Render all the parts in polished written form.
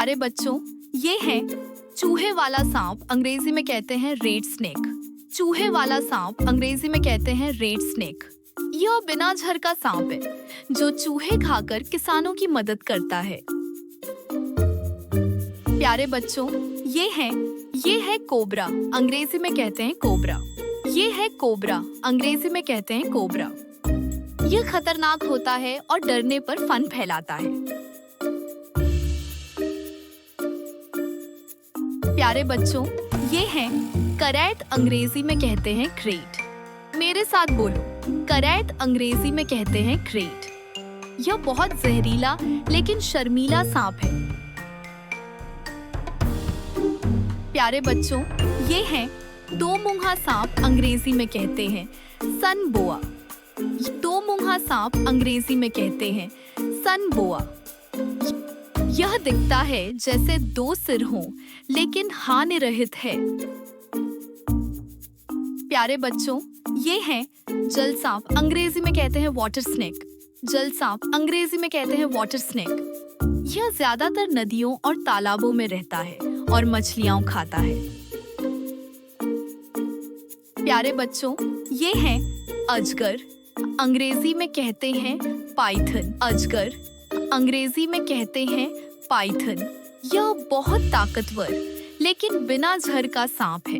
प्यारे बच्चों, ये है चूहे वाला सांप, अंग्रेजी में कहते हैं रेड स्नेक। चूहे वाला सांप अंग्रेजी में कहते हैं रेड स्नेक। यह बिना झर का सांप है जो चूहे खाकर किसानों की मदद करता है। प्यारे बच्चों, ये है कोबरा, अंग्रेजी में कहते हैं कोबरा। ये है कोबरा, अंग्रेजी में कहते हैं कोबरा। यह खतरनाक होता है और डरने पर फन फैलाता है। प्यारे बच्चों, ये है करैट, अंग्रेजी में कहते हैं क्रेट। मेरे साथ बोलो, करैट अंग्रेजी में कहते हैं क्रेट। यह बहुत जहरीला लेकिन शर्मीला सांप है। प्यारे बच्चों, ये है दो मुंहा सांप, अंग्रेजी में कहते हैं सन बोआ। दो मुंहा सांप अंग्रेजी में कहते हैं सन बोआ। यह दिखता है जैसे दो सिर हों, लेकिन हानिरहित है। प्यारे बच्चों, ये है जल सांप, अंग्रेजी में कहते हैं वाटर स्नेक। जल सांप अंग्रेजी में कहते हैं वाटर स्नेक। यह ज्यादातर नदियों और तालाबों में रहता है और मछलियां खाता है। प्यारे बच्चों, ये है अजगर, अंग्रेजी में कहते हैं पाइथन। अजगर अंग्रेजी में कहते हैं पाइथन। यह बहुत ताकतवर लेकिन बिना झर का सांप है।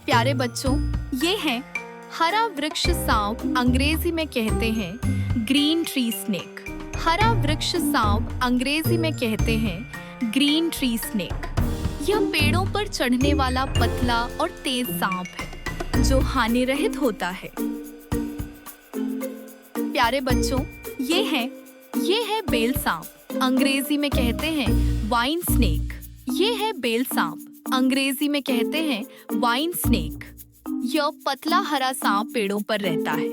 प्यारे बच्चों, ये है हरा वृक्ष सांप, अंग्रेजी में कहते हैं ग्रीन ट्री स्नेक। हरा वृक्ष सांप अंग्रेजी में कहते हैं ग्रीन ट्री स्नेक। यह पेड़ों पर चढ़ने वाला पतला और तेज सांप है जो हानिरहित होता है। प्यारे बच्चों, ये है बेल सांप, अंग्रेजी में कहते हैं वाइन स्नेक। ये है बेल सांप, अंग्रेजी में कहते हैं वाइन स्नेक। यह पतला हरा सांप पेड़ों पर रहता है।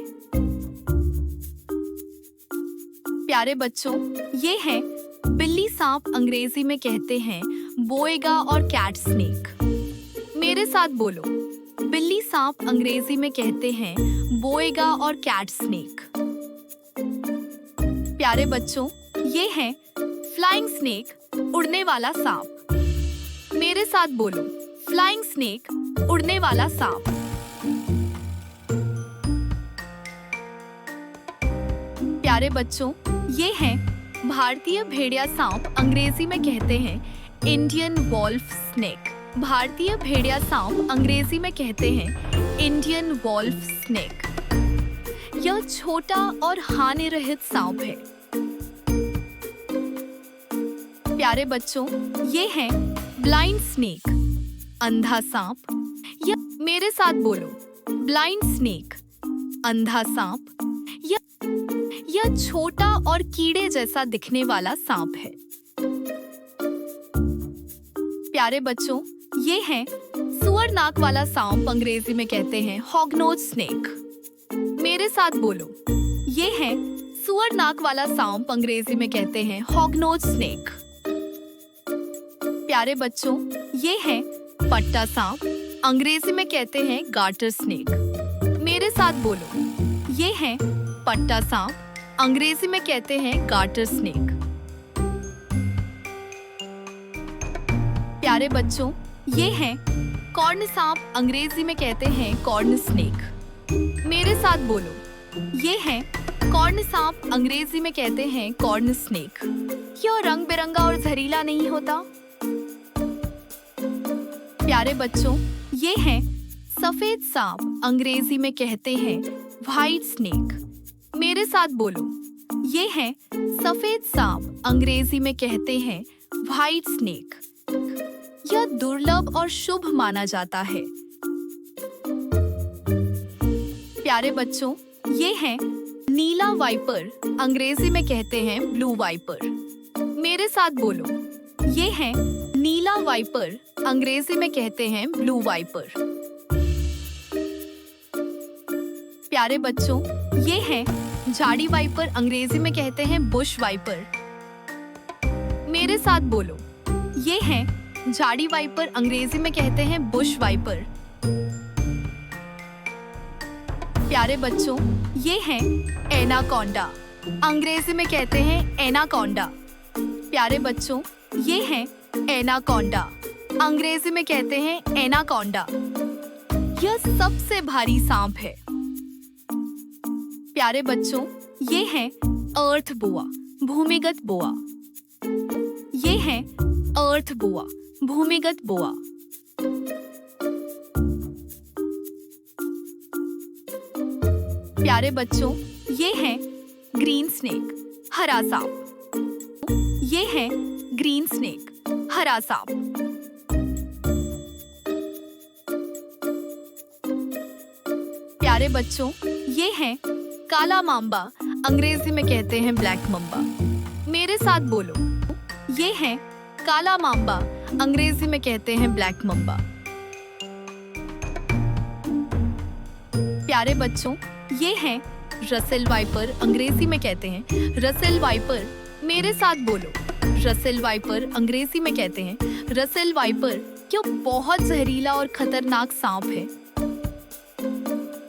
प्यारे बच्चों, ये है बिल्ली सांप, अंग्रेजी में कहते हैं बोएगा और कैट स्नेक। मेरे साथ बोलो, बिल्ली सांप अंग्रेजी में कहते हैं बोएगा और कैट स्नेक। प्यारे बच्चों, ये है फ्लाइंग स्नेक, उड़ने वाला सांप। मेरे साथ बोलो, फ्लाइंग स्नेक, उड़ने वाला सांप। प्यारे बच्चों, ये है भारतीय भेड़िया सांप, अंग्रेजी में कहते हैं इंडियन वॉल्फ स्नेक। भारतीय भेड़िया सांप अंग्रेजी में कहते हैं इंडियन वॉल्फ स्नेक। यह छोटा और हानिरहित सांप है। प्यारे बच्चों, ये है ब्लाइंड स्नेक, अंधा सांप। या मेरे साथ बोलो, ब्लाइंड स्नेक, अंधा सांप। यह छोटा और कीड़े जैसा दिखने वाला सांप है। प्यारे बच्चों, ये है सुअर नाक वाला सांप, अंग्रेजी में कहते हैं हॉगनोज स्नेक। मेरे साथ बोलो, ये है सुअर नाक वाला सांप, अंग्रेजी में कहते हैं हॉगनोज स्नेक। प्यारे बच्चों, ये है पट्टा सांप, अंग्रेजी में कहते हैं गार्टर स्नेक। मेरे साथ बोलो, ये है पट्टा सांप, अंग्रेजी में कहते हैं गार्टर स्नेक। प्यारे बच्चों, ये है कॉर्न सांप, अंग्रेजी में कहते हैं कॉर्न स्नेक। मेरे साथ बोलो, ये है कॉर्न सांप, अंग्रेजी में कहते हैं कॉर्न स्नेक। यह रंग बिरंगा और जहरीला नहीं होता। प्यारे बच्चों, ये है सफेद सांप, अंग्रेजी में कहते हैं व्हाइट स्नेक। मेरे साथ बोलो, ये है सफेद सांप, अंग्रेजी में कहते हैं व्हाइट स्नेक। यह दुर्लभ और शुभ माना जाता है। प्यारे बच्चों, ये है नीला वाइपर, अंग्रेजी में कहते हैं ब्लू वाइपर। मेरे साथ बोलो, ये है नीला वाइपर, अंग्रेजी में कहते हैं ब्लू वाइपर। प्यारे बच्चों, ये है झाड़ी वाइपर, अंग्रेजी में कहते हैं बुश वाइपर। मेरे साथ बोलो, ये है झाड़ी वाइपर, अंग्रेजी में कहते हैं बुश वाइपर। प्यारे बच्चों, ये है एनाकोंडा, अंग्रेजी में कहते हैं एनाकोंडा। प्यारे बच्चों, ये है एनाकोंडा। अंग्रेजी में कहते हैं एनाकोंडा। यह सबसे भारी सांप है। प्यारे बच्चों, ये है अर्थ बोआ, भूमिगत बोआ। ये है अर्थ बोआ, भूमिगत बोआ। प्यारे बच्चों, ये है ग्रीन स्नेक, हरा सांप। ये है ग्रीन स्नेक, हरा सांप। प्यारे बच्चों, ये है काला मांबा, अंग्रेजी में कहते हैं ब्लैक मम्बा। मेरे साथ बोलो, ये है काला मांबा, अंग्रेजी में कहते हैं ब्लैक मम्बा। प्यारे बच्चों, ये है रसेल वाइपर, अंग्रेजी में कहते हैं रसेल वाइपर। मेरे साथ बोलो, रसेल वाइपर, अंग्रेजी में कहते हैं रसेल वाइपर। क्यों बहुत जहरीला और खतरनाक सांप है।